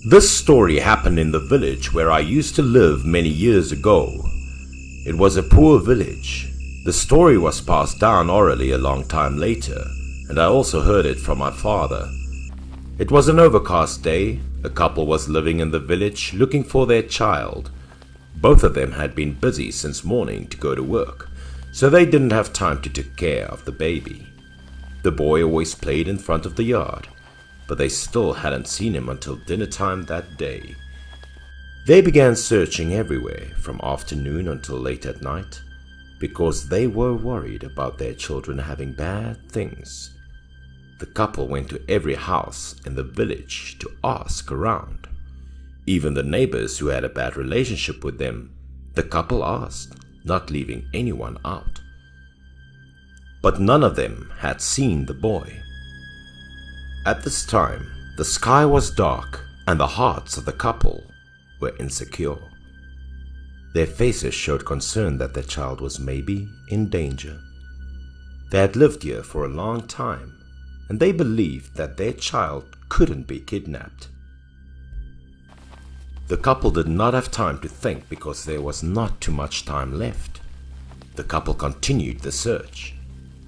This story happened in the village where I used to live many years ago. It was a poor village. The story was passed down orally a long time later, and I also heard it from my father. It was an overcast day. A couple was living in the village looking for their child. Both of them had been busy since morning to go to work, so they didn't have time to take care of the baby. The boy always played in front of the yard, but they still hadn't seen him until dinner time that day. They began searching everywhere from afternoon until late at night because they were worried about their children having bad things. The couple went to every house in the village to ask around. Even the neighbors who had a bad relationship with them, the couple asked, not leaving anyone out. But none of them had seen the boy. At this time, the sky was dark and the hearts of the couple were insecure. Their faces showed concern that their child was maybe in danger. They had lived here for a long time, and they believed that their child couldn't be kidnapped. The couple did not have time to think because there was not too much time left. The couple continued the search.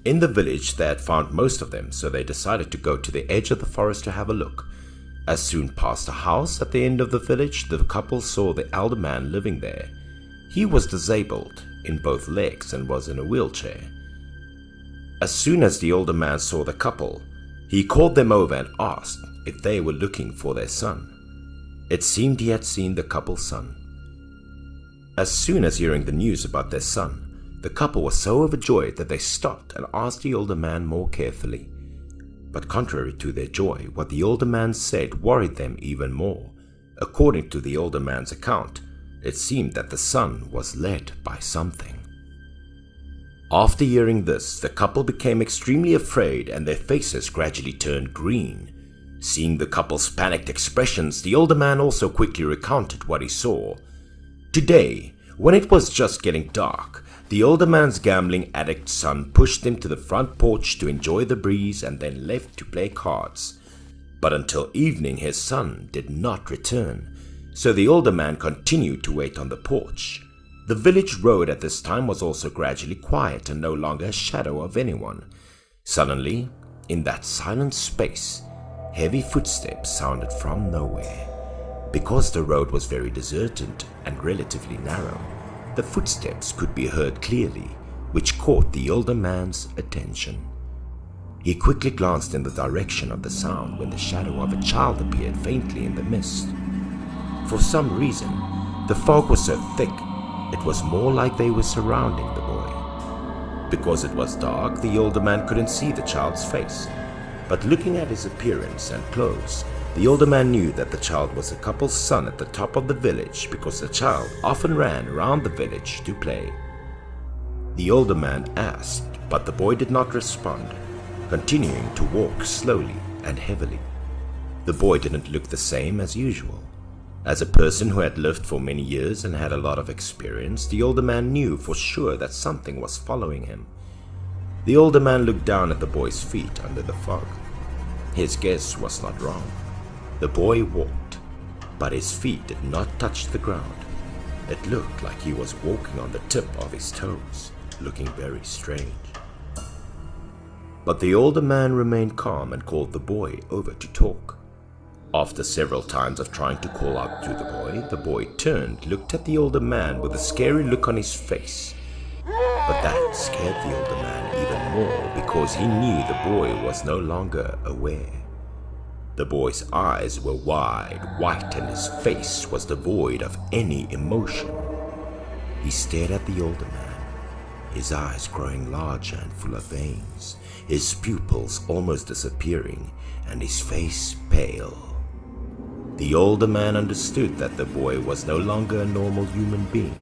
In the village they had found most of them, so they decided to go to the edge of the forest to have a look. As soon past a house at the end of the village, the couple saw the elder man living there. He was disabled in both legs and was in a wheelchair. As soon as the older man saw the couple, he called them over and asked if they were looking for their son. It seemed he had seen the couple's son. As soon as hearing the news about their son, the couple was so overjoyed that they stopped and asked the older man more carefully. But contrary to their joy, what the older man said worried them even more. According to the older man's account, it seemed that the son was led by something. After hearing this, the couple became extremely afraid and their faces gradually turned green. Seeing the couple's panicked expressions, the older man also quickly recounted what he saw. Today, when it was just getting dark, the older man's gambling addict son pushed him to the front porch to enjoy the breeze and then left to play cards. But until evening his son did not return, so the older man continued to wait on the porch. The village road at this time was also gradually quiet and no longer a shadow of anyone. Suddenly, in that silent space, heavy footsteps sounded from nowhere. Because the road was very deserted and relatively narrow, the footsteps could be heard clearly, which caught the older man's attention. He quickly glanced in the direction of the sound when the shadow of a child appeared faintly in the mist. For some reason, the fog was so thick, it was more like they were surrounding the boy. Because it was dark, the older man couldn't see the child's face. But looking at his appearance and clothes, the older man knew that the child was the couple's son at the top of the village because the child often ran around the village to play. The older man asked, but the boy did not respond, continuing to walk slowly and heavily. The boy didn't look the same as usual. As a person who had lived for many years and had a lot of experience, the older man knew for sure that something was following him. The older man looked down at the boy's feet under the fog. His guess was not wrong. The boy walked, but his feet did not touch the ground. It looked like he was walking on the tip of his toes, looking very strange. But the older man remained calm and called the boy over to talk. After several times of trying to call out to the boy turned, looked at the older man with a scary look on his face. But that scared the older man even more because he knew the boy was no longer aware. The boy's eyes were wide, white, and his face was devoid of any emotion. He stared at the older man, his eyes growing larger and full of veins, his pupils almost disappearing, and his face pale. The older man understood that the boy was no longer a normal human being.